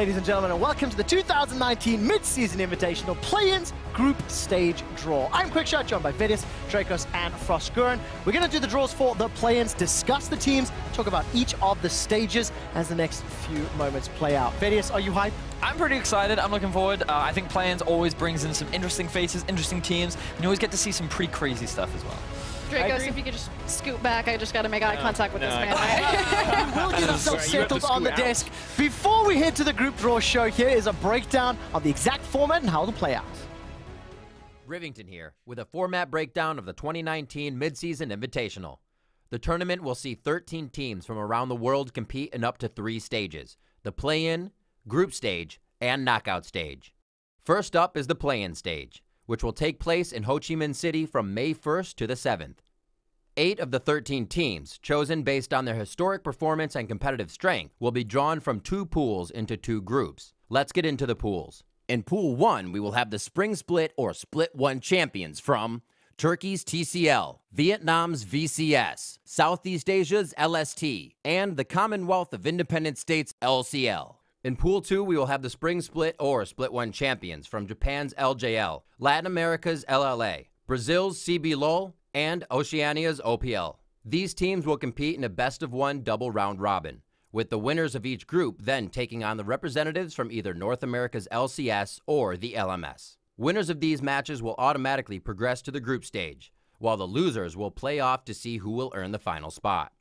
ladies and gentlemen, and welcome to the 2019 Mid-Season Invitational Play-Ins Group Stage Draw. I'm Quickshot, joined by Vidis, Dracos, and Frostgurn. We're going to do the draws for the play-ins, discuss the teams, talk about each of the stages as the next few moments play out. Vidis, are you hyped? I'm pretty excited. I'm looking forward. I think play-ins always brings in some interesting faces, interesting teams, and you always get to see some pretty crazy stuff as well. Dracos, if you could just scoot back, I just got to make eye contact with this man. We'll get ourselves settled on the desk. Before we head to the group draw show, here is a breakdown of the exact format and how it'll play out. Rivington here with a format breakdown of the 2019 Mid-Season Invitational. The tournament will see 13 teams from around the world compete in up to 3 stages: the play-in, group stage, and knockout stage. First up is the play-in stage, which will take place in Ho Chi Minh City from May 1st to the 7th. 8 of the 13 teams, chosen based on their historic performance and competitive strength, will be drawn from 2 pools into 2 groups. Let's get into the pools. In Pool 1, we will have the Spring Split or Split 1 champions from Turkey's TCL, Vietnam's VCS, Southeast Asia's LST, and the Commonwealth of Independent States LCL. In Pool 2, we will have the Spring Split or Split 1 champions from Japan's LJL, Latin America's LLA, Brazil's CB LOL, and Oceania's OPL. These teams will compete in a best-of-1 double round robin, with the winners of each group then taking on the representatives from either North America's LCS or the LMS. Winners of these matches will automatically progress to the group stage, while the losers will play off to see who will earn the final spot.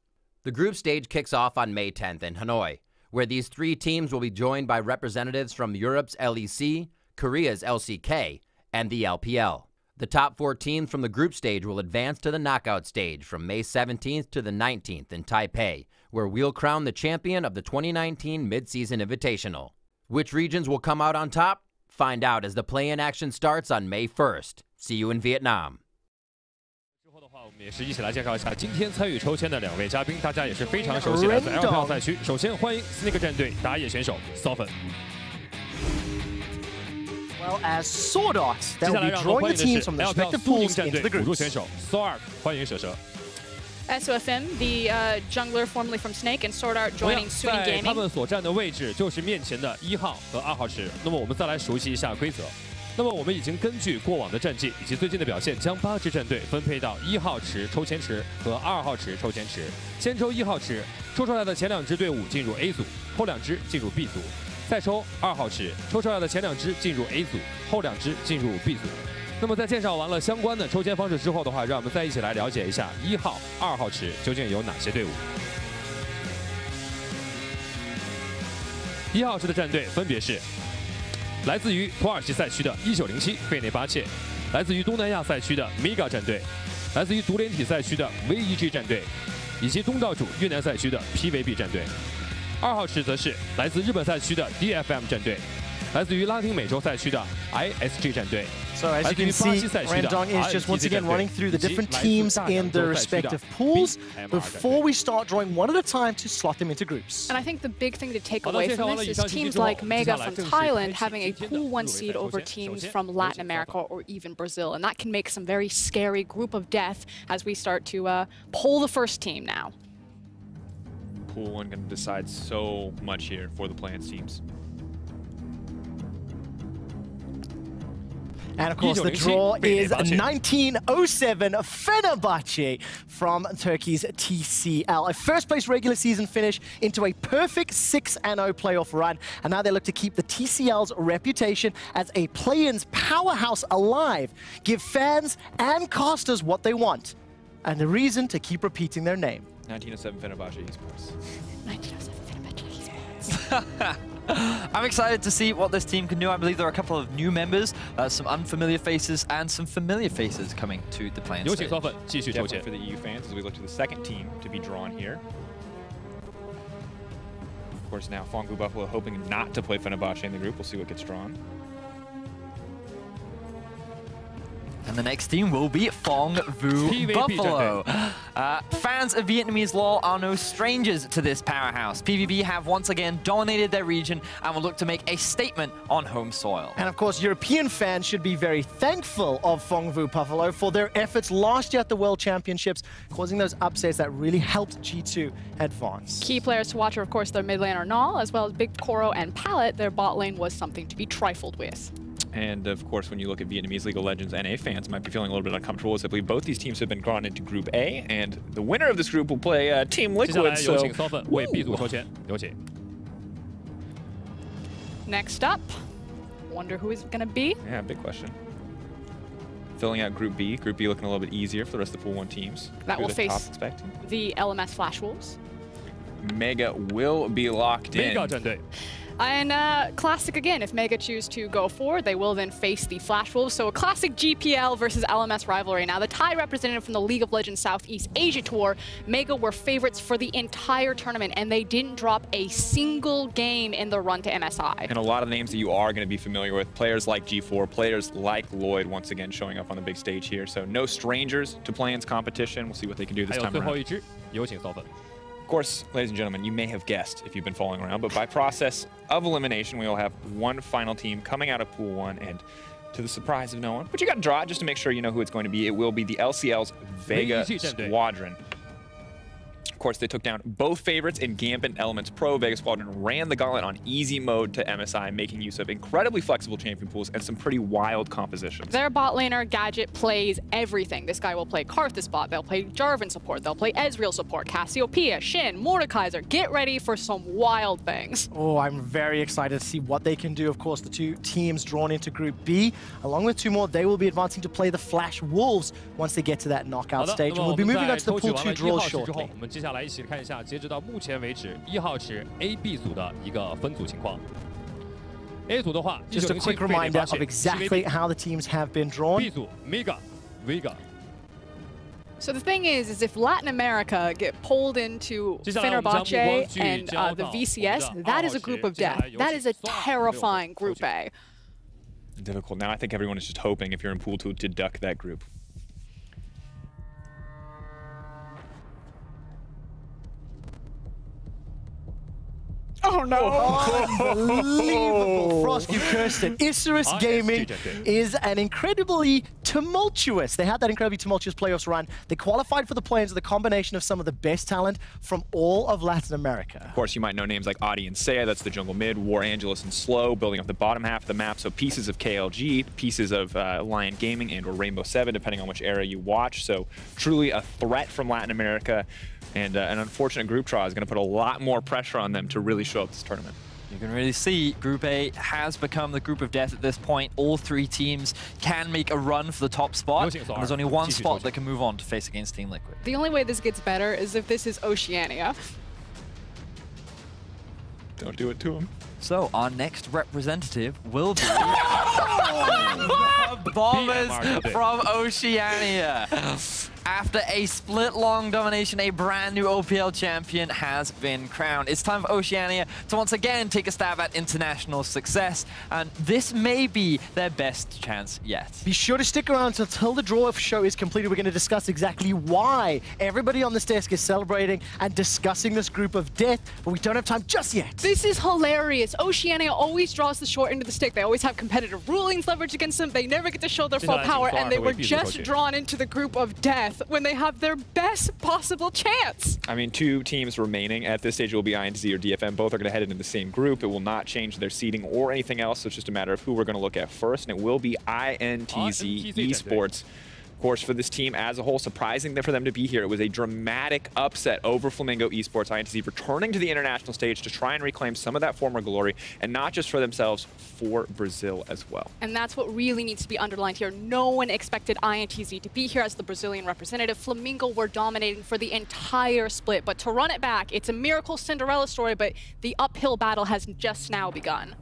The group stage kicks off on May 10th in Hanoi, where these 3 teams will be joined by representatives from Europe's LEC, Korea's LCK, and the LPL. The top 4 teams from the group stage will advance to the knockout stage from May 17th to the 19th in Taipei, where we'll crown the champion of the 2019 Mid-Season Invitational. Which regions will come out on top? Find out as the play-in action starts on May 1st. See you in Vietnam. 我们也是一起来介绍一下今天参与抽签的2位嘉宾，大家也是非常熟悉来自 LPL 赛区。首先欢迎 Sneaker 战队打野选手 Sofen。 Well, as Sword Art, 接 they'll 下来 be 让我 drawing 们 the 欢迎 teams 的 from 是 the LPL respective 苏宁 pools 战队 into the 辅助 groups. 选手 Sword， 欢迎蛇蛇。 SOFM, the jungler formerly from Snake, and Sword Art 同样 joining Suning 在他 Gaming. 们所站的位置就是面前的1号和2号池。那么我们再来熟悉一下规则。那么我们已经根据过往的战绩以及最近的表现，将8支战队分配到1号池抽签池和2号池抽签池。先抽1号池，抽出来的前2支队伍进入 A 组，后2支进入 B 组。再抽2号池，抽出来的前2支进入 A 组，后2支进入 B 组。那么在介绍完了相关的抽签方式之后的话，让我们再一起来了解一下1号、2号池究竟有哪些队伍。1号池的战队分别是来自于土耳其赛区的1907费内巴切，来自于东南亚赛区的 Mega 战队，来自于独联体赛区的 VEG 战队，以及东道主越南赛区的 PVB 战队。2号池则是来自日本赛区的 DFM 战队，来自于拉丁美洲赛区的 ISG 战队。 So as you can see, Rendong is just once again running through the different teams in their respective pools before we start drawing one at a time to slot them into groups. And I think the big thing to take away from this is teams like Mega from Thailand having a pool 1 seed over teams from Latin America or even Brazil. And that can make some very scary group of death as we start to pull the first team now. Pool 1 going to decide so much here for the play-in teams. And of course, the draw is 1907 Fenerbahce from Turkey's TCL. A first-place regular season finish into a perfect 6-0 playoff run. And now they look to keep the TCL's reputation as a play-ins powerhouse alive, give fans and casters what they want, and a reason to keep repeating their name. 1907 Fenerbahce Esports. 1907 Fenerbahce Esports. I'm excited to see what this team can do. I believe there are a couple of new members, some unfamiliar faces, and some familiar faces coming to the play-in stage. Definitely for the EU fans as we look to the second team to be drawn here. Of course, now Fongbu Buffalo hoping not to play Fenerbahce in the group. We'll see what gets drawn. And the next team will be Phong Vu Buffalo. Fans of Vietnamese LoL are no strangers to this powerhouse. PVB have once again dominated their region and will look to make a statement on home soil. And of course, European fans should be very thankful of Phong Vu Buffalo for their efforts last year at the World Championships, causing those upsets that really helped G2 advance. Key players to watch are, of course, their mid laner Null, as well as Big Koro and Pallet. Their bot lane was something to be trifled with. And of course, when you look at Vietnamese League of Legends, NA fans might be feeling a little bit uncomfortable, as I believe both these teams have been drawn into Group A, and the winner of this group will play Team Liquid. So, next up, wonder who is going to be? Yeah, big question. Filling out Group B. Group B looking a little bit easier for the rest of the Pool 1 teams. That will face the LMS Flash Wolves. Mega will be locked in. And classic again, if Mega choose to go forward, they will then face the Flash Wolves. So a classic GPL versus LMS rivalry. Now, the Thai representative from the League of Legends Southeast Asia Tour, Mega were favorites for the entire tournament, and they didn't drop a single game in the run to MSI. And a lot of names that you are going to be familiar with, players like G4, players like Lloyd, once again showing up on the big stage here. So no strangers to Plan's competition. We'll see what they can do this time around. Of course, ladies and gentlemen, you may have guessed if you've been following around, but by process of elimination, we will have one final team coming out of Pool 1, and to the surprise of no one, but you got to draw it just to make sure you know who it's going to be. It will be the LCL's Vega Squadron. Of course, they took down both favorites in Gambit and Elements Pro. Vega Squadron ran the gauntlet on easy mode to MSI, making use of incredibly flexible champion pools and some pretty wild compositions. Their bot laner, Gadget, plays everything. This guy will play Karthus bot, they'll play Jarvan support, they'll play Ezreal support, Cassiopeia, Shin, Mordekaiser. Get ready for some wild things. Oh, I'm very excited to see what they can do. Of course, the two teams drawn into Group B, along with two more, they will be advancing to play the Flash Wolves once they get to that knockout stage. And we'll be moving on to the Pool 2 draws shortly. 接下来一起看一下，截止到目前为止，1号池 A、B 组的一个分组情况。A 组的话， just a quick reminder of exactly how the teams have been drawn. B 组 Mega Vega. So the thing is if Latin America get pulled into Fenerbahce and the VCS, that is a group of death. That is a terrifying Group A. Difficult. Now I think everyone is just hoping, if you're in Pool 2, to duck that group. Oh no! Unbelievable. Frost, you cursed it. Isurus Gaming is an incredibly tumultuous. They had that incredibly tumultuous playoffs run. They qualified for the play-ins with a combination of some of the best talent from all of Latin America. Of course, you might know names like Adi and Seiya, that's the jungle mid, War Angelus and Slow, building up the bottom half of the map. So pieces of KLG, pieces of Lion Gaming and or Rainbow 7, depending on which era you watch. So truly a threat from Latin America. And an unfortunate group draw is going to put a lot more pressure on them to really show up this tournament. You can really see Group A has become the group of death at this point. All three teams can make a run for the top spot. And there's only one spot that can move on to face against Team Liquid. The only way this gets better is if this is Oceania. Don't do it to him. So our next representative will be Bombers from Oceania. After a split-long domination, a brand new OPL champion has been crowned. It's time for Oceania to once again take a stab at international success, and this may be their best chance yet. Be sure to stick around until the draw show is completed. We're going to discuss exactly why everybody on this desk is celebrating and discussing this group of death, but we don't have time just yet. This is hilarious. Oceania always draws the short end of the stick. They always have competitive rulings leverage against them. They never get to show their full power, and they were just drawn into the group of death when they have their best possible chance. I mean, two teams remaining at this stage will be INTZ or DFM. Both are going to head into the same group. It will not change their seeding or anything else. So it's just a matter of who we're going to look at first, and it will be INTZ Esports. Of course, for this team as a whole, surprising for them to be here. It was a dramatic upset over Flamingo Esports. INTZ returning to the international stage to try and reclaim some of that former glory, and not just for themselves, for Brazil as well. And that's what really needs to be underlined here. No one expected INTZ to be here as the Brazilian representative. Flamingo were dominating for the entire split, but to run it back, it's a miracle Cinderella story, but the uphill battle has just now begun.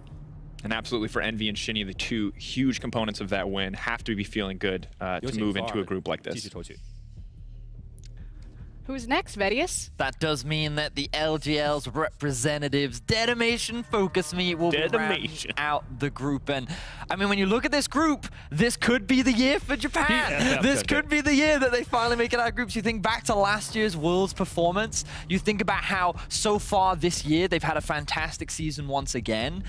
And absolutely for Envy and Shinny, the two huge components of that win, have to be feeling good to move into a group like this. Who's next, Vedius? That does mean that the LGL's representatives, Detonation Focus Me, will be rounding out the group. And I mean, when you look at this group, this could be the year for Japan. This could be the year that they finally make it out of groups. You think back to last year's Worlds performance. You think about how so far this year they've had a fantastic season once again.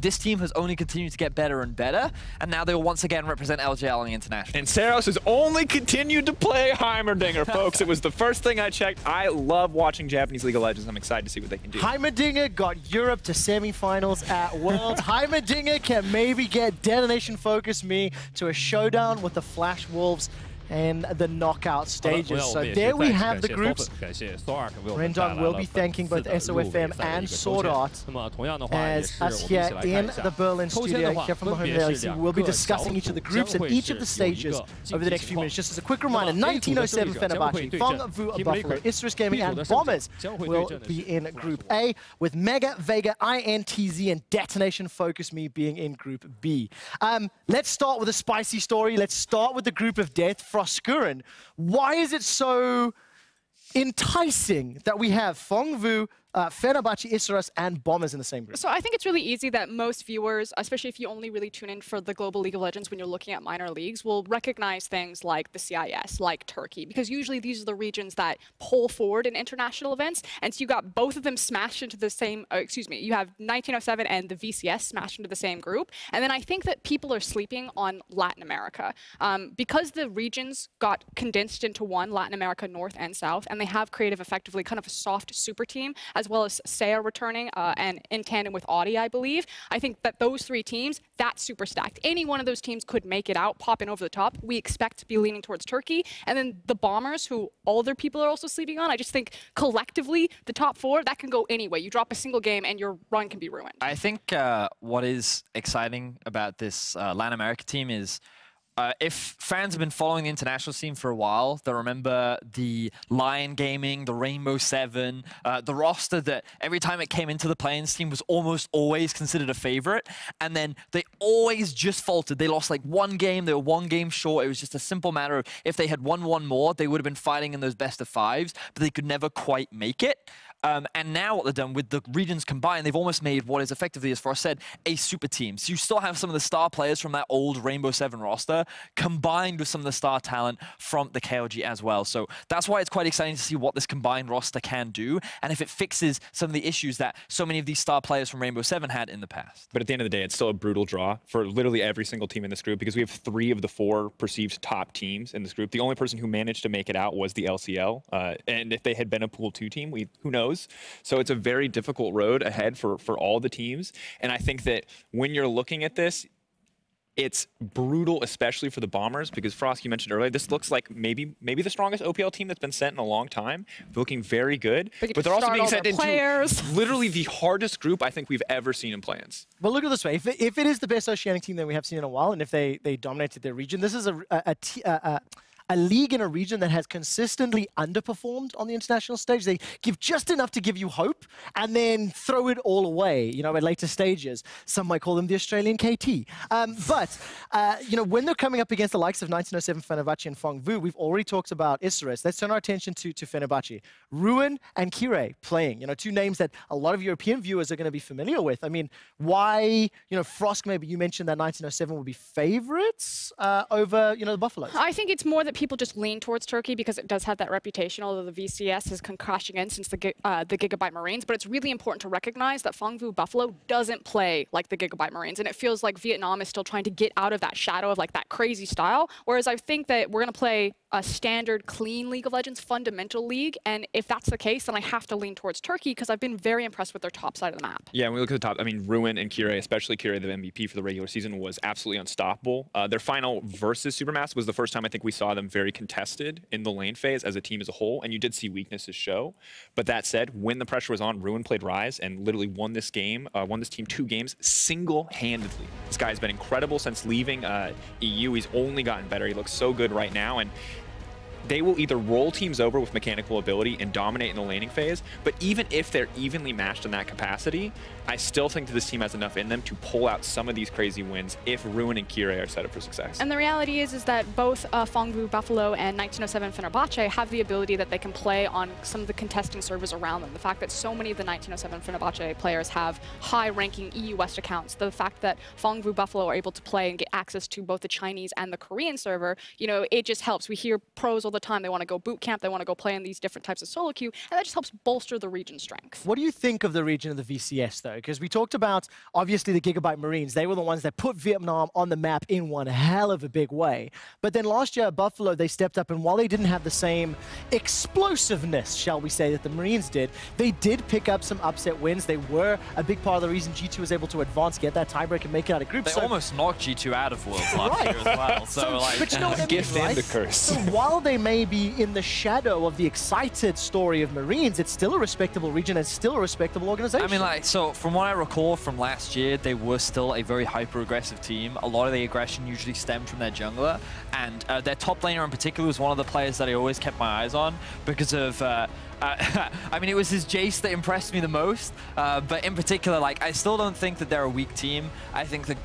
This team has only continued to get better and better, and now they'll once again represent LGL on the international. And Seros has only continued to play Heimerdinger, folks. It was the first thing I checked. I love watching Japanese League of Legends. I'm excited to see what they can do. Heimerdinger got Europe to semifinals at Worlds. Heimerdinger can maybe get Detonation Focus Me to a showdown with the Flash Wolves and the knockout stages. So there we have the groups. Rendon will be thanking both SOFM and Sword Art as us here in the Berlin studio here from the home LEC. We'll be discussing each of the groups and each of the stages over the next few minutes. Just as a quick reminder, 1907 Fenerbahce, Phong Vu Buffalo, Isurus Gaming and Bombers will be in Group A, with Mega, Vega, INTZ and Detonation Focus Me being in Group B. Let's start with a spicy story. Let's start with the group of death. Froskuren, why is it so enticing that we have Phong Vu, Fenerbahce, Isurus, and Bombers in the same group? So I think it's really easy that most viewers, especially if you only really tune in for the Global League of Legends when you're looking at minor leagues, will recognize things like the CIS, like Turkey, because usually these are the regions that pull forward in international events. And so you got both of them smashed into the same, you have 1907 and the VCS smashed into the same group. And then I think that people are sleeping on Latin America. Because the regions got condensed into one, Latin America, North and South, and they have created effectively kind of a soft super team, as well as Saya returning and in tandem with Audi, I believe. I think that those three teams, that's super stacked. Any one of those teams could make it out, pop in over the top. We expect to be leaning towards Turkey. And then the Bombers, who all their people are also sleeping on, I just think collectively, the top four, that can go anyway. You drop a single game and your run can be ruined. I think what is exciting about this Latin America team is if fans have been following the international scene for a while, they'll remember the Lion Gaming, the Rainbow Seven, the roster that every time it came into the play-ins team was almost always considered a favorite. And then they always just faltered. They lost like one game. They were one game short. It was just a simple matter of if they had won one more, they would have been fighting in those best of fives, but they could never quite make it. And now what they've done with the regions combined, they've almost made what is effectively, as Frost said, a super team. So you still have some of the star players from that old Rainbow Seven roster combined with some of the star talent from the KLG as well. So that's why it's quite exciting to see what this combined roster can do and if it fixes some of the issues that so many of these star players from Rainbow Seven had in the past. But at the end of the day, it's still a brutal draw for literally every single team in this group because we have 3 of the 4 perceived top teams in this group. The only person who managed to make it out was the LCL. And if they had been a Pool 2 team, who knows? So it's a very difficult road ahead for all the teams. And I think that when you're looking at this, it's brutal, especially for the Bombers, because Frost, you mentioned earlier, this looks like maybe the strongest OPL team that's been sent in a long time, looking very good. But they're also being sent into literally the hardest group I think we've ever seen in play-ins. Well, look at it this way. If it is the best Oceanic team that we have seen in a while, and if they dominated their region, this is a league in a region that has consistently underperformed on the international stage. They give just enough to give you hope and then throw it all away, you know, at later stages. Some might call them the Australian KT. But you know, when they're coming up against the likes of 1907 Fenerbahce and Phong Vu, we've already talked about Isurus. Let's turn our attention to Fenerbahce. Ruin and Kire playing, you know, 2 names that a lot of European viewers are going to be familiar with. I mean, why, you know, Frost, maybe you mentioned that 1907 would be favorites over, you know, the Buffaloes. I think it's more that people just lean towards Turkey because it does have that reputation, although the VCS has come crashing in since the Gigabyte Marines. But it's really important to recognize that Phong Vu Buffalo doesn't play like the Gigabyte Marines, and it feels like Vietnam is still trying to get out of that shadow of like that crazy style. Whereas I think that we're going to play a standard, clean League of Legends fundamental league, and if that's the case, then I have to lean towards Turkey because I've been very impressed with their top side of the map. Yeah, when we look at the top, I mean, Ruin and Kire, especially Kire, the MVP for the regular season, was absolutely unstoppable. Their final versus Supermassive was the first time I think we saw them very contested in the lane phase as a team as a whole, and you did see weaknesses show. But that said, when the pressure was on, Ruin played Rise and literally won this game, won this team 2 games single-handedly. This guy's been incredible since leaving EU. He's only gotten better. He looks so good right now, and they will either roll teams over with mechanical ability and dominate in the laning phase, but even if they're evenly matched in that capacity, I still think that this team has enough in them to pull out some of these crazy wins if Ruin and Kirae are set up for success. And the reality is that both Fongbu Buffalo and 1907 Fenerbahce have the ability that they can play on some of the contesting servers around them. The fact that so many of the 1907 Fenerbahce players have high-ranking EU West accounts, the fact that Fongbu Buffalo are able to play and get access to both the Chinese and the Korean server, you know, it just helps. We hear pros all the time, they want to go boot camp, they want to go play in these different types of solo queue, and that just helps bolster the region's strength. What do you think of the region of the VCS, though? Because we talked about, obviously, the Gigabyte Marines. They were the ones that put Vietnam on the map in one hell of a big way. But then last year at Buffalo, they stepped up, and while they didn't have the same explosiveness, shall we say, that the Marines did, they did pick up some upset wins. They were a big part of the reason G2 was able to advance, get that tiebreak, and make it out of group. They almost knocked G2 out of Worlds last year as well. So like, but you know what I mean, gift and the curse. So while they may be in the shadow of the excited story of Marines, it's still a respectable region and still a respectable organization. I mean, like, so from what I recall from last year, they were still a very hyper-aggressive team. A lot of the aggression usually stemmed from their jungler, and their top laner in particular was one of the players that I always kept my eyes on because of I mean, it was his Jace that impressed me the most, but in particular, like, I still don't think that they're a weak team. I think that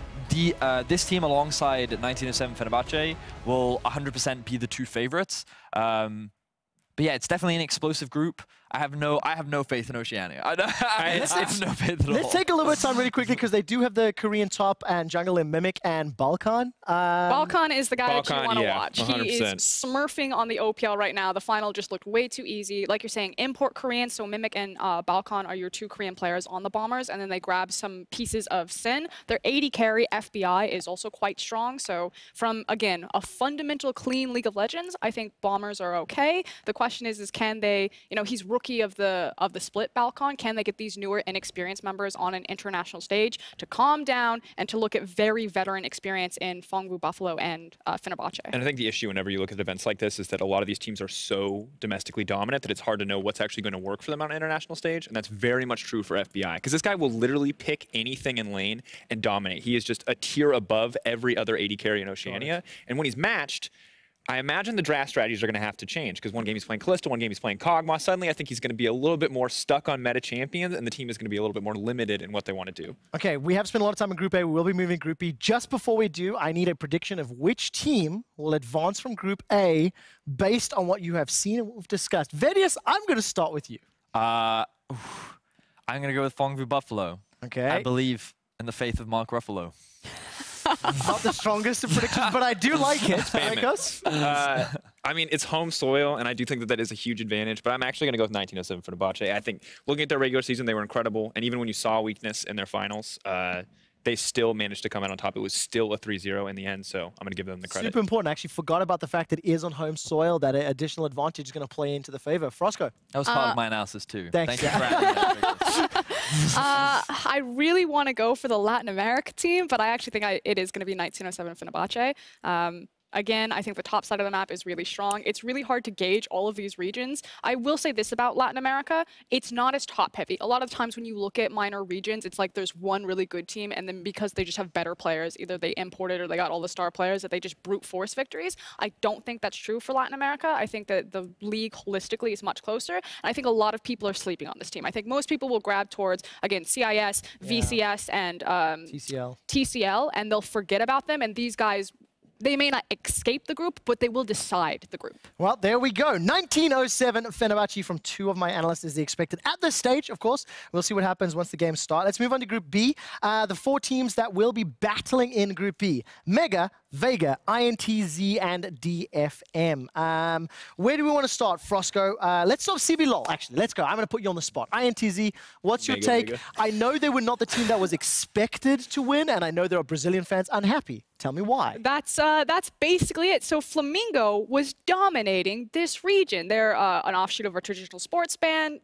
this team alongside 1907 Fenerbahce will 100% be the two favorites. But yeah, it's definitely an explosive group. I have no faith in Oceania. I have no faith at all. Let's take a little bit of time really quickly because they do have the Korean top and jungle in Mimic and Balkan. Balkan is the guy that you want to watch. 100%. He is smurfing on the OPL right now. The final just looked way too easy. Like you're saying, import Korean, so Mimic and Balkan are your two Korean players on the Bombers, and then they grab some pieces of Sin. Their 80 carry, FBI, is also quite strong. So from, again, a fundamental clean League of Legends, I think Bombers are okay. The question is can they, you know, he's rookie of the split Balkan. Can they get these newer inexperienced members on an international stage to calm down and to look at very veteran experience in Fongbu Buffalo and Fenerbahce? And I think the issue whenever you look at events like this is that a lot of these teams are so domestically dominant that it's hard to know what's actually going to work for them on an international stage, and that's very much true for FBI, because this guy will literally pick anything in lane and dominate. He is just a tier above every other AD carry in Oceania, and when he's matched, I imagine the draft strategies are going to have to change because one game he's playing Kalista, one game he's playing Kog'Maw. Suddenly, I think he's going to be a little bit more stuck on meta champions, and the team is going to be a little bit more limited in what they want to do. Okay, we have spent a lot of time in Group A. We will be moving to Group B. Just before we do, I need a prediction of which team will advance from Group A based on what you have seen and what we've discussed. Vedius, I'm going to start with you. I'm going to go with Fongbu Buffalo. Okay. I believe in the faith of Mark Ruffalo. Not the strongest of predictions, but I do like it. I mean, it's home soil, and I do think that that is a huge advantage, but I'm actually going to go with 1907 Fenerbahce. I think looking at their regular season, they were incredible, and even when you saw weakness in their finals, they still managed to come out on top. It was still a 3-0 in the end, so I'm going to give them the credit. Super important. I actually forgot about the fact that it is on home soil, that additional advantage is going to play into the favor. Frosco. That was part of my analysis too. Thanks. Thank you for adding that. I really want to go for the Latin America team, but I actually think it is going to be 1907 Fenerbahce. Again, I think the top side of the map is really strong. It's really hard to gauge all of these regions. I will say this about Latin America, it's not as top-heavy. A lot of times when you look at minor regions, it's like there's one really good team, and then because they just have better players, either they imported or they got all the star players, that they just brute force victories. I don't think that's true for Latin America. I think that the league holistically is much closer, and I think a lot of people are sleeping on this team. I think most people will grab towards, again, CIS, VCS, and TCL, and they'll forget about them, and these guys, they may not escape the group, but they will decide the group. Well, there we go. 1907 Fenerbahce from two of my analysts is the expected at this stage, of course. We'll see what happens once the games start. Let's move on to Group B. The four teams that will be battling in Group B. Mega, Vega, INTZ, and DFM. Where do we want to start, Frosco? Let's start with CBLOL, actually. Let's go. I'm going to put you on the spot. INTZ, what's your take? Mega. I know they were not the team that was expected to win, and I know there are Brazilian fans unhappy. Tell me why. That's basically it. So Flamingo was dominating this region. They're an offshoot of a traditional sports brand.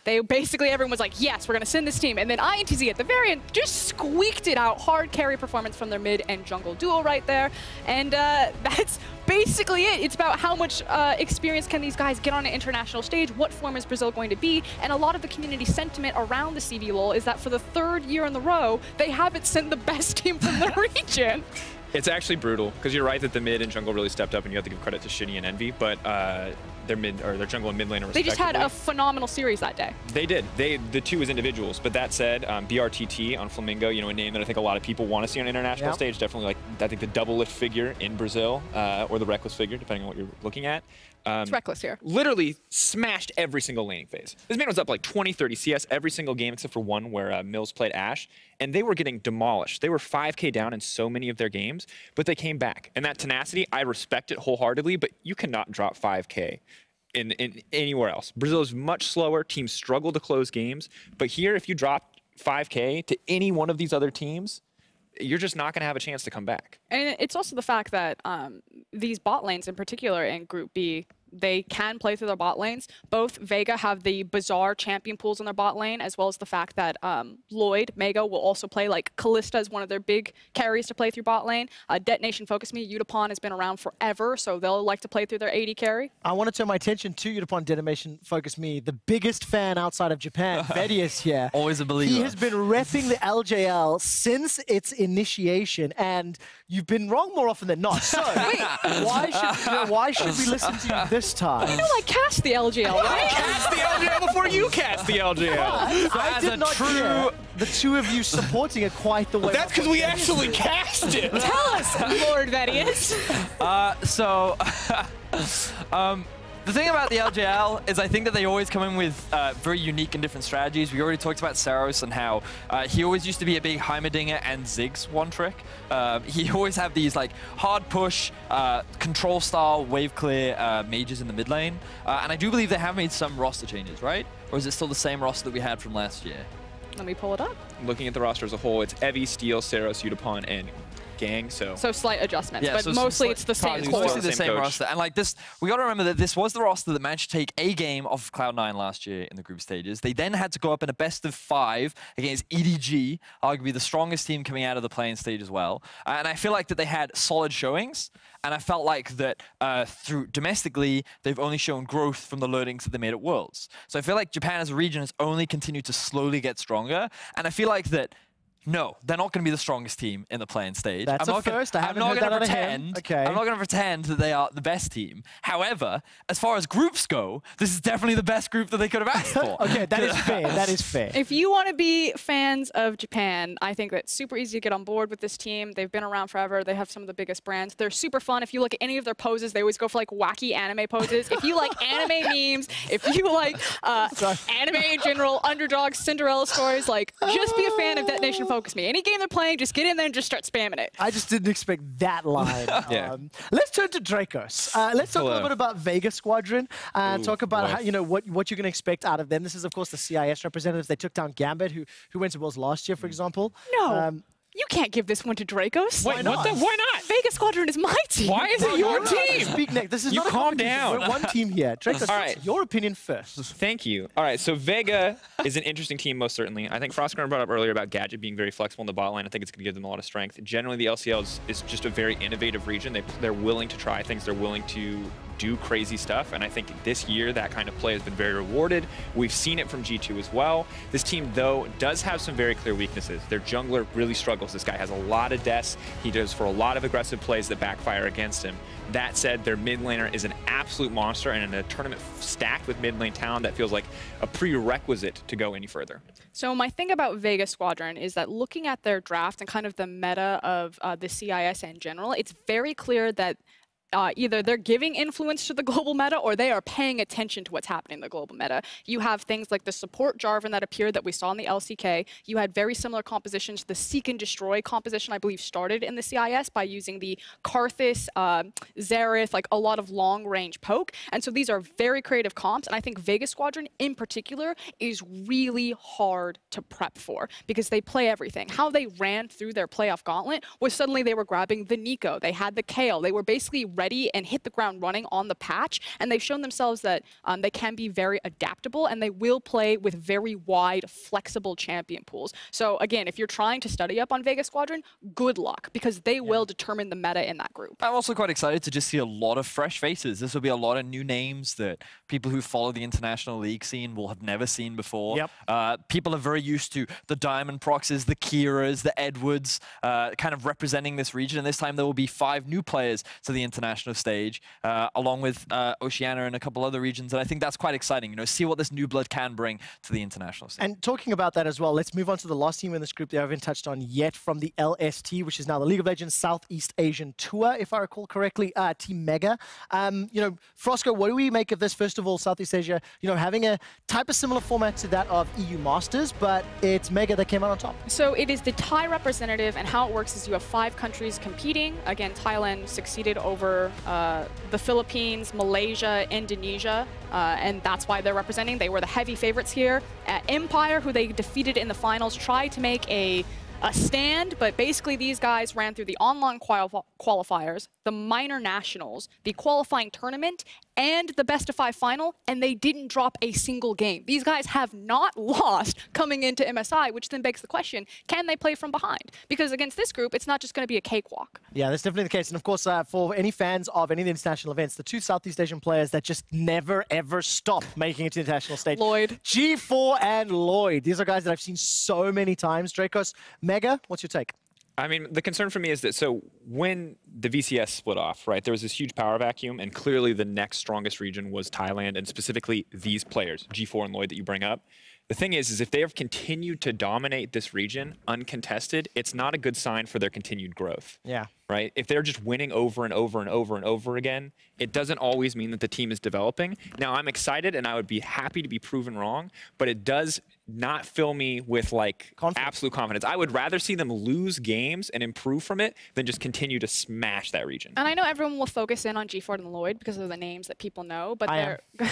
They basically, everyone was like, yes, we're going to send this team. And then INTZ at the very end just squeaked it out. Hard carry performance from their mid and jungle duo right there. And that's basically it. It's about how much experience can these guys get on an international stage? What form is Brazil going to be? And a lot of the community sentiment around the CBLOL is that for the third year in a row, they haven't sent the best team from the region. It's actually brutal, because you're right that the mid and jungle really stepped up, and you have to give credit to Shinny and Envy, but their jungle and mid laner respectively. They just had a phenomenal series that day. They did. The two as individuals. But that said, BRTT on Flamingo, you know, a name that I think a lot of people want to see on an international stage. Definitely, like, I think the double lift figure in Brazil, or the Reckless figure, depending on what you're looking at. It's Reckless here. Literally smashed every single laning phase. This man was up like 20, 30 CS every single game except for one where Mills played Ashe, and they were getting demolished. They were 5K down in so many of their games, but they came back. And that tenacity, I respect it wholeheartedly, but you cannot drop 5K in anywhere else. Brazil is much slower. Teams struggle to close games. But here, if you drop 5K to any one of these other teams, you're just not going to have a chance to come back. And it's also the fact that these bot lanes in particular in Group B, they can play through their bot lanes. Both Vega have the bizarre champion pools in their bot lane, as well as the fact that Lloyd, Mega, will also play, like, Kalista is one of their big carries to play through bot lane. Detonation Focus Me, Yutapon has been around forever, so they'll like to play through their AD carry. I want to turn my attention to Yutapon, Detonation Focus Me, the biggest fan outside of Japan, Vedius here. Always a believer. He has been repping the LJL since its initiation, and you've been wrong more often than not. So, why should we listen to you this time? You know, like, cast the LJL, right? Cast the LJL before you cast the LJL. I did not hear the two of you supporting it quite the way. That's because we actually cast it. Tell us, Lord Vedius. The thing about the LJL is I think that they always come in with very unique and different strategies. We already talked about Saros and how he always used to be a big Heimerdinger and Ziggs one trick. He always have these like hard push, control style, wave clear mages in the mid lane. And I do believe they have made some roster changes, right? Or is it still the same roster that we had from last year? Let me pull it up. Looking at the roster as a whole, it's Evie, Steel, Saros, Yutapon, and Gang, so slight adjustments, yeah, but mostly it's the same core. Mostly the same roster. And like this, we got to remember that this was the roster that managed to take a game off Cloud9 last year in the group stages. They then had to go up in a best of 5 against EDG, arguably the strongest team coming out of the playing stage as well. And I feel like that they had solid showings. And I felt like that through domestically, they've only shown growth from the learnings that they made at Worlds. So I feel like Japan as a region has only continued to slowly get stronger. And I feel like that no, they're not going to be the strongest team in the playing stage. That's a first. I haven't heard that out of him. Okay. I'm not going to pretend that they are the best team. However, as far as groups go, this is definitely the best group that they could have asked for. Okay, that is fair. That is fair. If you want to be fans of Japan, I think that's super easy to get on board with this team. They've been around forever. They have some of the biggest brands. They're super fun. If you look at any of their poses, they always go for like wacky anime poses. If you like anime memes, if you like anime in general, underdogs, Cinderella stories, like just be a fan of Detonation Focus Me. Any game they're playing, just get in there and just start spamming it. I just didn't expect that line. Let's turn to Dracos. Let's talk a little bit about Vega Squadron. Talk about how, you know, what you're going to expect out of them. This is, of course, the CIS representatives. They took down Gambit, who went to Worlds last year, for example. No. You can't give this one to Dracos. Why not? Why not? Vega Squadron is my team. Why is it your team? Speak next. This is you not calm down. We're one team here. Dracos, all right. Your opinion first. Thank you. All right, so Vega is an interesting team, most certainly. I think Frostgrunner brought up earlier about Gadget being very flexible in the bot lane. I think it's going to give them a lot of strength. Generally, the LCL is just a very innovative region. They're willing to try things. They're willing to do crazy stuff, and I think this year that kind of play has been very rewarded. We've seen it from G2 as well. This team, though, does have some very clear weaknesses. Their jungler really struggles. This guy has a lot of deaths. He does for a lot of aggressive plays that backfire against him. That said, their mid laner is an absolute monster, and in a tournament stacked with mid lane talent, that feels like a prerequisite to go any further. So my thing about Vega Squadron is that looking at their draft and kind of the meta of the CIS in general, it's very clear that either they're giving influence to the global meta or they are paying attention to what's happening in the global meta. You have things like the support Jarvan that appeared that we saw in the LCK. You had very similar compositions. The Seek and Destroy composition, I believe, started in the CIS by using the Karthus, Xerath, like a lot of long-range poke. And so these are very creative comps. And I think Vega Squadron in particular is really hard to prep for because they play everything. How they ran through their playoff gauntlet was suddenly they were grabbing the Nico. They had the Kayle. They were basically ready ready and hit the ground running on the patch, and they've shown themselves that they can be very adaptable, and they will play with very wide, flexible champion pools. So again, if you're trying to study up on Vega Squadron, good luck, because they will determine the meta in that group. I'm also quite excited to just see a lot of fresh faces. This will be a lot of new names that people who follow the international league scene will have never seen before. Yep. People are very used to the Diamondproxes, the Kiras, the Edwards, kind of representing this region. And this time there will be 5 new players to the international stage, along with Oceania and a couple other regions. And I think that's quite exciting, you know, see what this new blood can bring to the international stage. And talking about that as well, let's move on to the last team in this group that I haven't touched on yet, from the LST, which is now the League of Legends Southeast Asian Tour, if I recall correctly, Team Mega. You know, Frosco, what do we make of this? First of all, Southeast Asia, you know, having a type of similar format to that of EU Masters, but it's Mega that came out on top. So it is the Thai representative, and how it works is you have 5 countries competing. Again, Thailand succeeded over the Philippines, Malaysia, Indonesia, and that's why they're representing. They were the heavy favorites here. Empire, who they defeated in the finals, tried to make a stand, but basically these guys ran through the online qualifiers, the minor nationals, the qualifying tournament, and the best of 5 final, and they didn't drop a single game. These guys have not lost coming into MSI, which then begs the question, can they play from behind? Because against this group, it's not just going to be a cakewalk. Yeah, that's definitely the case. And of course, for any fans of any of the international events, the 2 Southeast Asian players that just never, ever stop making it to the international stage. Lloyd. G4 and Lloyd. These are guys that I've seen so many times. Dracos, Mega, what's your take? I mean, the concern for me is that, so when the VCS split off, right, there was this huge power vacuum, and clearly the next strongest region was Thailand, and specifically these players, G4 and Lloyd, that you bring up. The thing is if they have continued to dominate this region uncontested, it's not a good sign for their continued growth. Yeah. Right? If they're just winning over and over and over and over again, it doesn't always mean that the team is developing. Now, I'm excited, and I would be happy to be proven wrong, but it does not fill me with, like, absolute confidence. I would rather see them lose games and improve from it than just continue to smash that region. And I know everyone will focus in on G4 and Lloyd because of the names that people know, but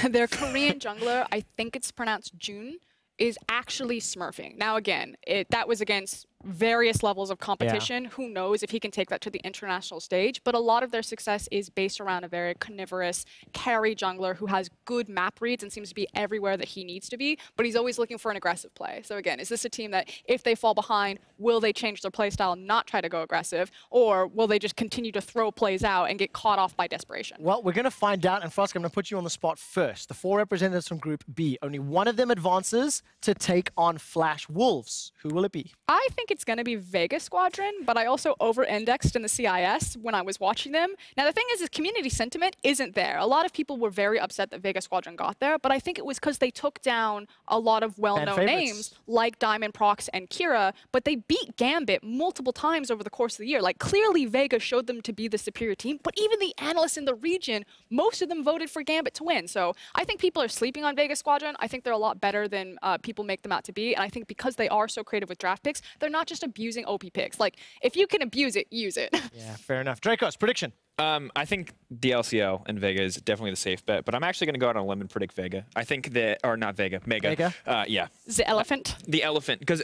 their Korean jungler, I think it's pronounced Jun, is actually smurfing. Now, again, that was against various levels of competition. Who knows if he can take that to the international stage? But a lot of their success is based around a very carnivorous carry jungler who has good map reads and seems to be everywhere that he needs to be, but he's always looking for an aggressive play. So again, is this a team that if they fall behind, will they change their play style, not try to go aggressive, or will they just continue to throw plays out and get caught off by desperation? Well, we're going to find out, and Frosk, I'm going to put you on the spot first. The 4 representatives from Group B, only one of them advances to take on Flash Wolves. Who will it be? I think it's going to be Vega Squadron, but I also over-indexed in the CIS when I was watching them. Now, the thing is community sentiment isn't there. A lot of people were very upset that Vega Squadron got there, but I think it was because they took down a lot of well-known names like Diamondprox and Kira, but they beat Gambit multiple times over the course of the year. Like, clearly Vega showed them to be the superior team, but even the analysts in the region, most of them voted for Gambit to win. So I think people are sleeping on Vega Squadron. I think they're a lot better than people make them out to be, and I think because they are so creative with draft picks, they're not just abusing OP picks. Like, if you can abuse it, use it. Yeah, fair enough. Dracos, prediction. I think DLCO and Vega is definitely the safe bet, but I'm actually going to go out on a limb and predict Vega. I think that, or not Vega, Mega. Yeah. The elephant? The elephant, because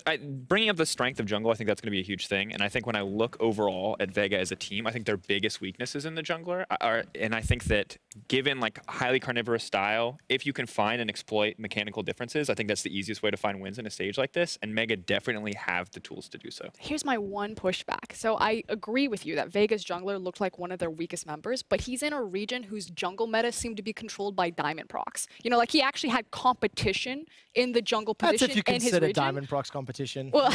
bringing up the strength of jungle, I think that's going to be a huge thing, and I think when I look overall at Vega as a team, I think their biggest weakness is in the jungler, and I think that given, like, highly carnivorous style, if you can find and exploit mechanical differences, I think that's the easiest way to find wins in a stage like this, and Mega definitely have the tools to do so. Here's my one pushback. So I agree with you that Vega's jungler looked like one of their weakest members, but he's in a region whose jungle meta seemed to be controlled by Diamondprox. You know, like, he actually had competition in the jungle position. That's if you consider Diamondprox competition. Well,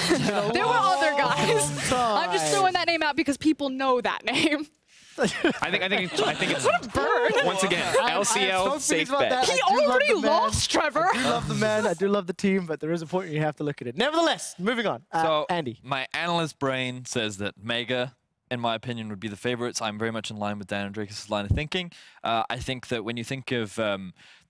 there were other guys. I'm just throwing that name out because people know that name. I think it's what a bird. Once again, LCL safe bet. He already lost, Trevor. I do love the man. I do love the team, but there is a point where you have to look at it. Nevertheless, moving on. So Andy, my analyst brain says that Mega, in my opinion, would be the favorites. I'm very much in line with Dan and Dracos' line of thinking. I think that when you think of,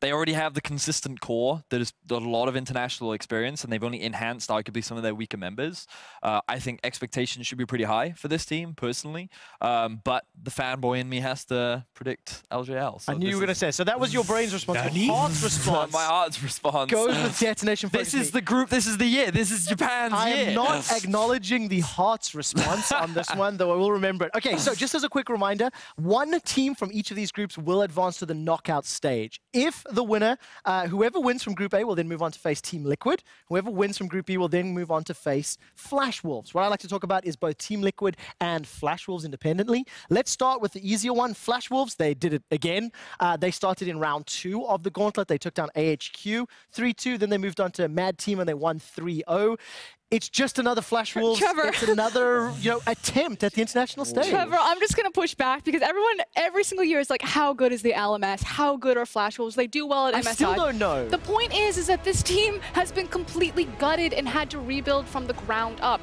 they already have the consistent core that is a lot of international experience, and they've only enhanced arguably some of their weaker members. I think expectations should be pretty high for this team, personally. But the fanboy in me has to predict LJL. So I knew you were going to say. So that was your brain's response. Heart's response. My heart's response goes with Detonation. This is the group. This is the year. This is Japan's year. I am not acknowledging the heart's response on this one, though I will remember it. Okay, so just as a quick reminder, one team from each of these groups will advance to the knockout stage. If the winner, whoever wins from Group A will then move on to face Team Liquid. Whoever wins from Group B will then move on to face Flash Wolves. What I like to talk about is both Team Liquid and Flash Wolves independently. Let's start with the easier one, Flash Wolves. They did it again. They started in round 2 of the gauntlet. They took down AHQ 3-2. Then they moved on to Mad Team and they won 3-0. It's just another Flash Wolves. Trevor. It's another, attempt at the international stage. Trevor, I'm just going to push back because everyone, every single year is like, how good is the LMS? How good are Flash Wolves? They do well at MSI. I still don't know. The point is that this team has been completely gutted and had to rebuild from the ground up.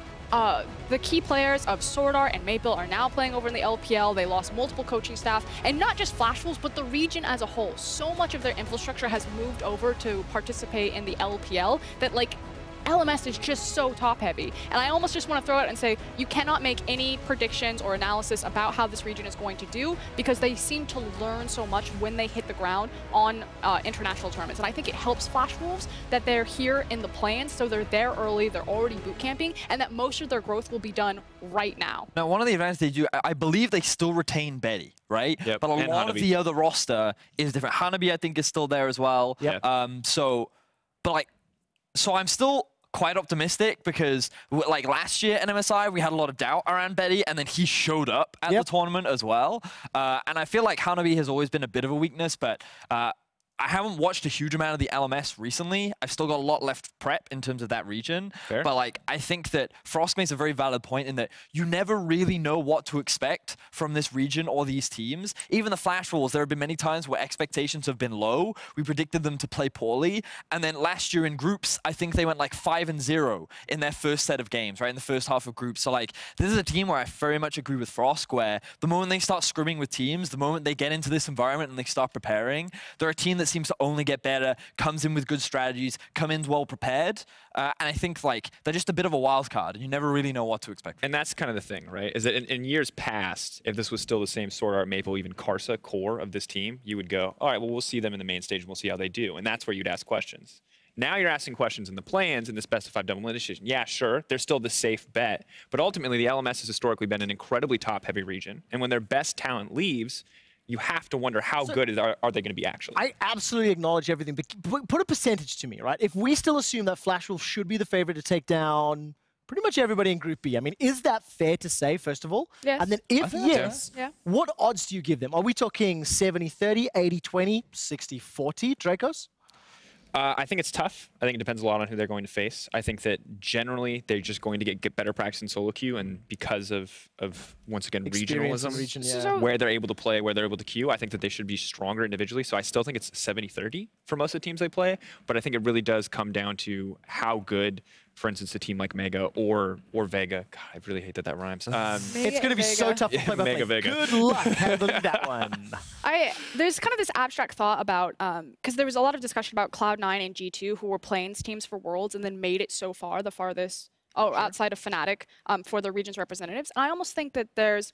The key players of Sword Art and Maple are now playing over in the LPL. They lost multiple coaching staff, and not just Flash Wolves, but the region as a whole. So much of their infrastructure has moved over to participate in the LPL that, like, LMS is just so top-heavy. And I almost just want to throw it and say, you cannot make any predictions or analysis about how this region is going to do because they seem to learn so much when they hit the ground on international tournaments. And I think it helps Flash Wolves that they're here in the plans, so they're there early, they're already boot camping, and that most of their growth will be done right now. Now, one of the advantages they do, I believe they still retain Betty, right? Yep. But a lot of the other roster is different. Hanabi, I think, is still there as well. Yep. So I'm still quite optimistic because, like, last year in MSI, we had a lot of doubt around Betty, and then he showed up at the tournament as well. And I feel like Hanabi has always been a bit of a weakness, but I haven't watched a huge amount of the LMS recently. I've still got a lot left prep in terms of that region. Fair. But, like, I think that Frost makes a very valid point in that you never really know what to expect from this region or these teams. Even the Flash Wolves, there have been many times where expectations have been low. We predicted them to play poorly. And then last year in groups, I think they went like 5-0 in their first set of games, right? In the first half of groups. So, like, this is a team where I very much agree with Frost, where the moment they start scrimming with teams, the moment they get into this environment and they start preparing, they're a team that seems to only get better, comes in with good strategies, come in well prepared. And I think, like, they're just a bit of a wild card, and you never really know what to expect. And that's kind of the thing, right? Is that in years past, if this was still the same Sword Art, Maple, even Karsa core of this team, you would go, all right, well, we'll see them in the main stage, and we'll see how they do. And that's where you'd ask questions. Now you're asking questions in the plans in the specified double elimination. Yeah, sure, they're still the safe bet. But ultimately, the LMS has historically been an incredibly top-heavy region. And when their best talent leaves, you have to wonder how good are they going to be actually. I absolutely acknowledge everything, but put a percentage to me, right? If we still assume that Flash Wolves should be the favorite to take down pretty much everybody in Group B, I mean, is that fair to say, first of all? Yes. And then if yes, what odds do you give them? Are we talking 70-30, 80-20, 60-40, Dracos? I think it's tough. I think it depends a lot on who they're going to face. I think that generally they're just going to get better practice in solo queue, and because of once again regionalism, where they're able to play, where they're able to queue, I think that they should be stronger individually. So I still think it's 70-30 for most of the teams they play, but I think it really does come down to how good, for instance, a team like Mega or Vega. God, I really hate that rhymes. It's going to be so tough to play by Mega Vega. Good luck handling that one. There's kind of this abstract thought about, because there was a lot of discussion about Cloud9 and G2 who were Plains teams for Worlds and then made it so far, the farthest, outside of Fnatic, for the region's representatives. And I almost think that there's,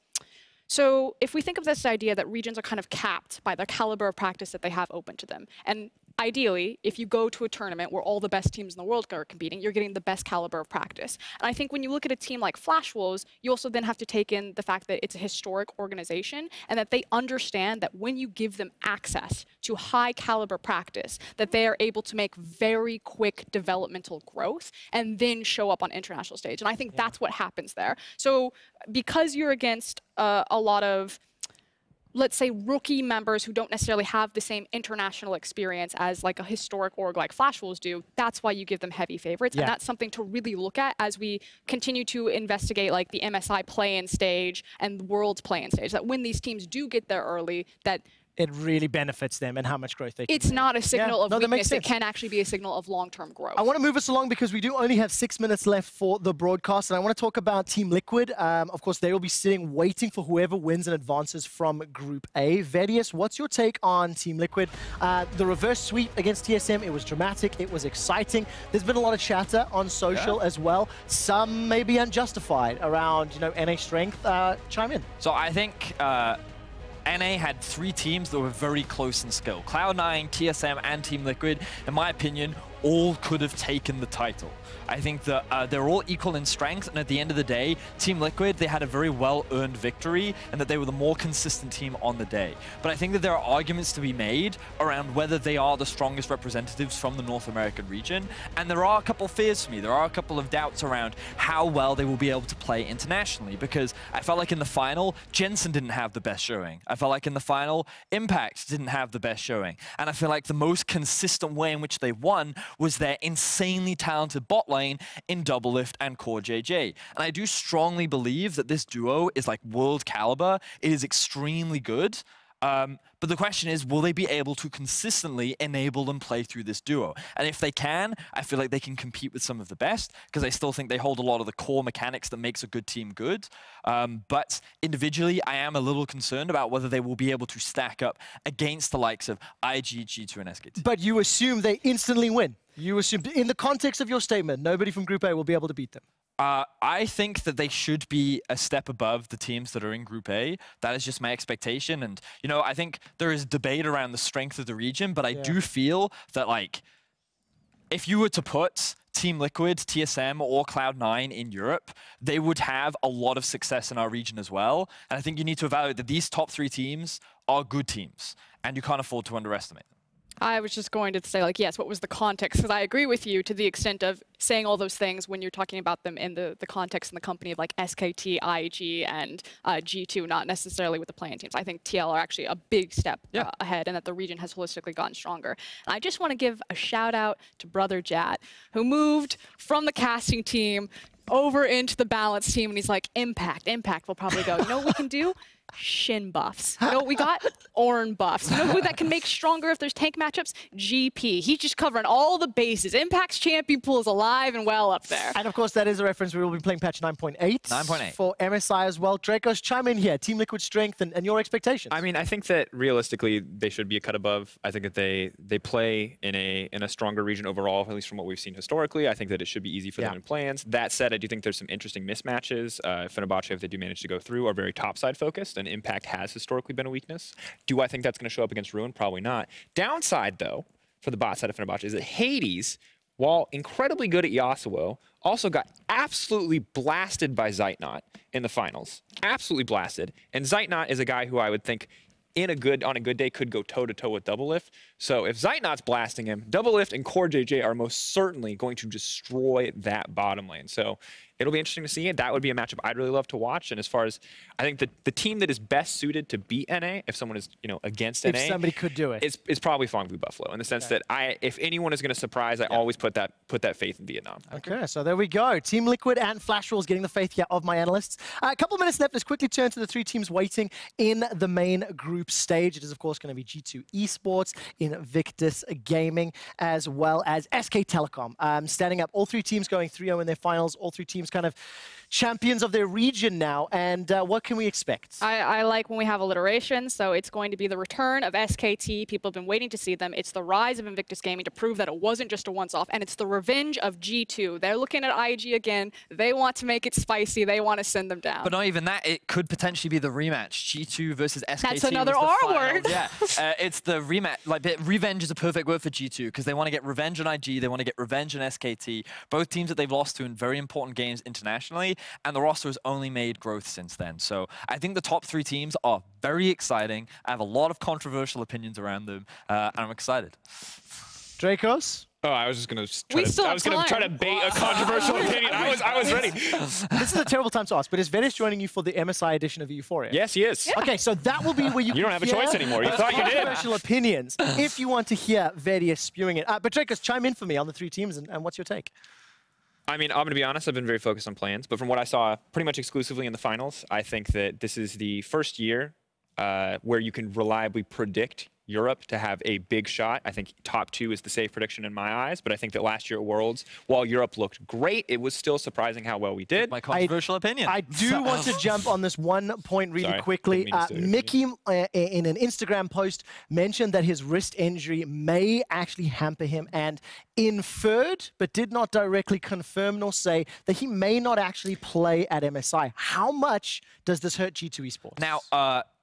so if we think of this idea that regions are kind of capped by the caliber of practice that they have open to them, and ideally, if you go to a tournament where all the best teams in the world are competing, you're getting the best caliber of practice. And I think when you look at a team like Flash Wolves, you also then have to take in the fact that it's a historic organization and that they understand that when you give them access to high caliber practice, that they are able to make very quick developmental growth and then show up on international stage. And I think that's what happens there. So because you're against a lot of, let's say, rookie members who don't necessarily have the same international experience as like a historic org like Flash Wolves do, that's why you give them heavy favorites. And that's something to really look at as we continue to investigate like the MSI play-in stage and the World's play-in stage, that when these teams do get there early, that it really benefits them and how much growth they can It's not a signal of weakness. It can actually be a signal of long-term growth. I want to move us along because we do only have 6 minutes left for the broadcast, and I want to talk about Team Liquid. Of course, they will be sitting waiting for whoever wins and advances from Group A. Vedius, what's your take on Team Liquid? The reverse sweep against TSM, it was dramatic, it was exciting. There's been a lot of chatter on social as well. Some may be unjustified around, NA strength. Chime in. So I think NA had 3 teams that were very close in skill. Cloud9, TSM, and Team Liquid, in my opinion, all could have taken the title. I think that they're all equal in strength, and at the end of the day, Team Liquid, they had a very well-earned victory, and that they were the more consistent team on the day. But I think that there are arguments to be made around whether they are the strongest representatives from the North American region, and there are a couple fears for me. There are a couple of doubts around how well they will be able to play internationally, because I felt like in the final, Jensen didn't have the best showing. I felt like in the final, Impact didn't have the best showing. And I feel like the most consistent way in which they won was their insanely talented bot lane in Doublelift and Core JJ. And I do strongly believe that this duo is like world caliber. It is extremely good. But the question is, will they be able to consistently enable and play through this duo? And if they can, I feel like they can compete with some of the best, because I still think they hold a lot of the core mechanics that makes a good team good. But individually, I am a little concerned about whether they will be able to stack up against the likes of IG, G2, and SKT. But you assume they instantly win. You assume, in the context of your statement, nobody from Group A will be able to beat them. I think that they should be a step above the teams that are in Group A. That is just my expectation. And, you know, I think there is debate around the strength of the region, but I do feel that, like, if you were to put Team Liquid, TSM, or Cloud9 in Europe, they would have a lot of success in our region as well. And I think you need to evaluate that these top 3 teams are good teams, and you can't afford to underestimate them. I was just going to say, like, yes, what was the context? Because I agree with you to the extent of saying all those things when you're talking about them in the context and the company of, like, SKT, IG, and G2, not necessarily with the playing teams. I think TL are actually a big step ahead, and that the region has holistically gotten stronger. And I just want to give a shout-out to Brother Jat, who moved from the casting team over into the balance team, and he's like, Impact will probably go. You know what we can do? Shin buffs. You know what we got? Ornn buffs. You know who that can make stronger if there's tank matchups? GP. He's just covering all the bases. Impact's champion pool is alive and well up there. And of course, that is a reference. We will be playing patch 9.8. 9.8. For MSI as well. Dracos, chime in here. Team Liquid strength and your expectations. I mean, I think that realistically, they should be a cut above. I think that they play in a stronger region overall, at least from what we've seen historically. I think that it should be easy for them in play-ins. That said, I do think there's some interesting mismatches. Fenerbahce, if they do manage to go through, are very top-side focused, and Impact has historically been a weakness. Do I think that's going to show up against Ruin? Probably not. Downside, though, for the bot side of Fenerbahce is that Hades, while incredibly good at Yasuo, also got absolutely blasted by Zeitnot in the finals. Absolutely blasted. And Zeitnot is a guy who I would think on a good day could go toe-to-toe with Doublelift. So if Zeitnot's blasting him, Doublelift and Core JJ are most certainly going to destroy that bottom lane. So it'll be interesting to see. That would be a matchup I'd really love to watch. And as far as I think the team that is best suited to beat NA, if someone is against NA, if somebody could do it, it's probably Fong Blue Buffalo. In the sense that if anyone is going to surprise, I always put that faith in Vietnam. Okay, so there we go. Team Liquid and Flash Rules getting the faith here of my analysts. A couple of minutes left. Let's quickly turn to the 3 teams waiting in the main group stage. It is of course going to be G2 Esports, Invictus Gaming, as well as SK Telecom. Standing up, all 3 teams going 3-0 in their finals. All 3 teams kind of champions of their region now, and what can we expect? I like when we have alliteration, so it's going to be the return of SKT. People have been waiting to see them. It's the rise of Invictus Gaming to prove that it wasn't just a once-off, and it's the revenge of G2. They're looking at IG again. They want to make it spicy. They want to send them down. But not even that. It could potentially be the rematch. G2 versus SKT. That's another R word. Yeah, it's the rematch. Like, revenge is a perfect word for G2, because they want to get revenge on IG. They want to get revenge on SKT. Both teams that they've lost to in very important games internationally. And the roster has only made growth since then. So I think the top 3 teams are very exciting. I have a lot of controversial opinions around them, and I'm excited. Dracos? Oh, I was just going to try to bait a controversial opinion. I was ready. This is a terrible time to ask, but is Venice joining you for the MSI edition of Euphoria? Yes, he is. Okay, so that will be where you don't have a choice anymore. You thought you did. Controversial opinions, if you want to hear Vedius spewing it. But Dracos, chime in for me on the 3 teams, and what's your take? I mean, I'm going to be honest, I've been very focused on plans, but from what I saw pretty much exclusively in the finals, I think that this is the first year where you can reliably predict Europe to have a big shot. I think top 2 is the safe prediction in my eyes, but I think that last year at Worlds, while Europe looked great, it was still surprising how well we did. My controversial opinion. I do want to jump on this one point really quickly. Mickey, in an Instagram post, mentioned that his wrist injury may actually hamper him, and inferred, but did not directly confirm nor say, that he may not actually play at MSI. How much does this hurt G2 Esports? Now,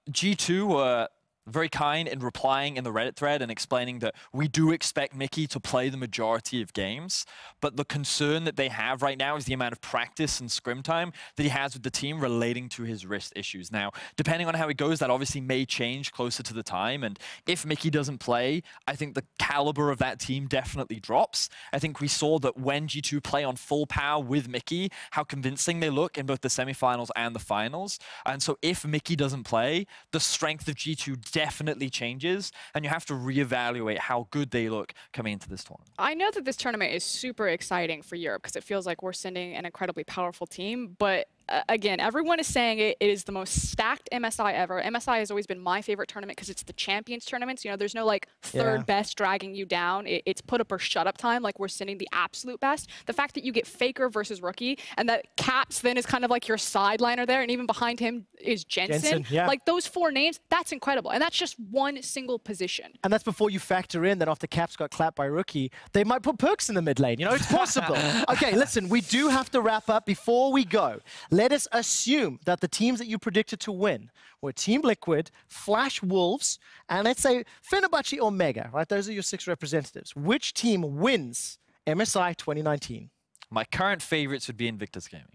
G2 were very kind in replying in the Reddit thread and explaining that we do expect Mickey to play the majority of games, but the concern that they have right now is the amount of practice and scrim time that he has with the team relating to his wrist issues. Now, depending on how it goes, that obviously may change closer to the time, and if Mickey doesn't play, I think the caliber of that team definitely drops. I think we saw that when G2 play on full power with Mickey, how convincing they look in both the semifinals and the finals, and so if Mickey doesn't play, the strength of G2 definitely changes, and you have to reevaluate how good they look coming into this tournament. I know that this tournament is super exciting for Europe because it feels like we're sending an incredibly powerful team, but again, everyone is saying it is the most stacked MSI ever. MSI has always been my favorite tournament because it's the champions tournaments. You know, there's no like third best dragging you down. It's put up or shut up time. Like we're sending the absolute best. The fact that you get Faker versus Rookie and that Caps then is kind of like your sideliner there, and even behind him is Jensen. Like those 4 names, that's incredible. And that's just one single position. And that's before you factor in that after Caps got clapped by Rookie, they might put Perkz in the mid lane. You know, it's possible. Okay, listen, we do have to wrap up. Before we go, let us assume that the teams that you predicted to win were Team Liquid, Flash Wolves, and let's say Fenerbahce or Mega, right? Those are your 6 representatives. Which team wins MSI 2019? My current favorites would be Invictus Gaming.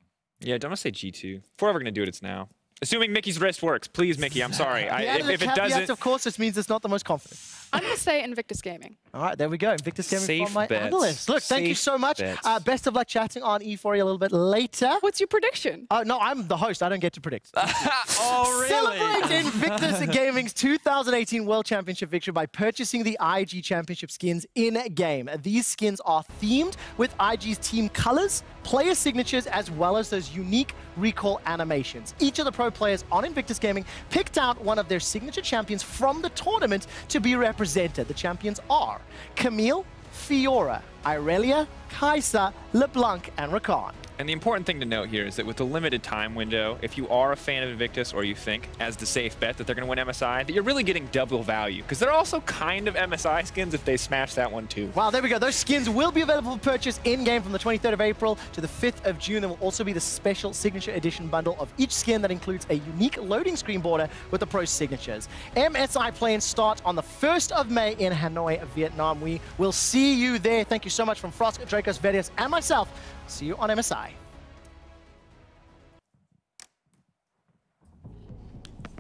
Yeah, don't want to say G2. If we're ever going to do it, it's now. Assuming Mickey's wrist works. Please, Mickey, I'm sorry. If it doesn't... of course, this means it's not the most confident. I'm going to say Invictus Gaming. All right, there we go. Invictus Gaming Safe from my bets. analyst. Look, thank you so much. Best of luck chatting on E4 a little bit later. What's your prediction? No, I'm the host. I don't get to predict. Oh, really? Celebrate Invictus Gaming's 2018 World Championship victory by purchasing the IG Championship skins in-game. These skins are themed with IG's team colors, player signatures, as well as those unique recall animations. Each of the pro players on Invictus Gaming picked out one of their signature champions from the tournament to be represented. The champions are Camille, Fiora, Irelia, Kai'Sa, LeBlanc, and Rakan. And the important thing to note here is that with the limited time window, if you are a fan of Invictus or you think, as the safe bet, that they're going to win MSI, that you're really getting double value. Because they're also kind of MSI skins if they smash that one too. Wow, there we go. Those skins will be available for purchase in-game from the 23rd of April to the 5th of June. There will also be the special signature edition bundle of each skin that includes a unique loading screen border with the pro signatures. MSI play-ins start on the 1st of May in Hanoi, Vietnam. We will see you there. Thank you so much from Frost, Dracos, Vedius, and myself. See you on MSI.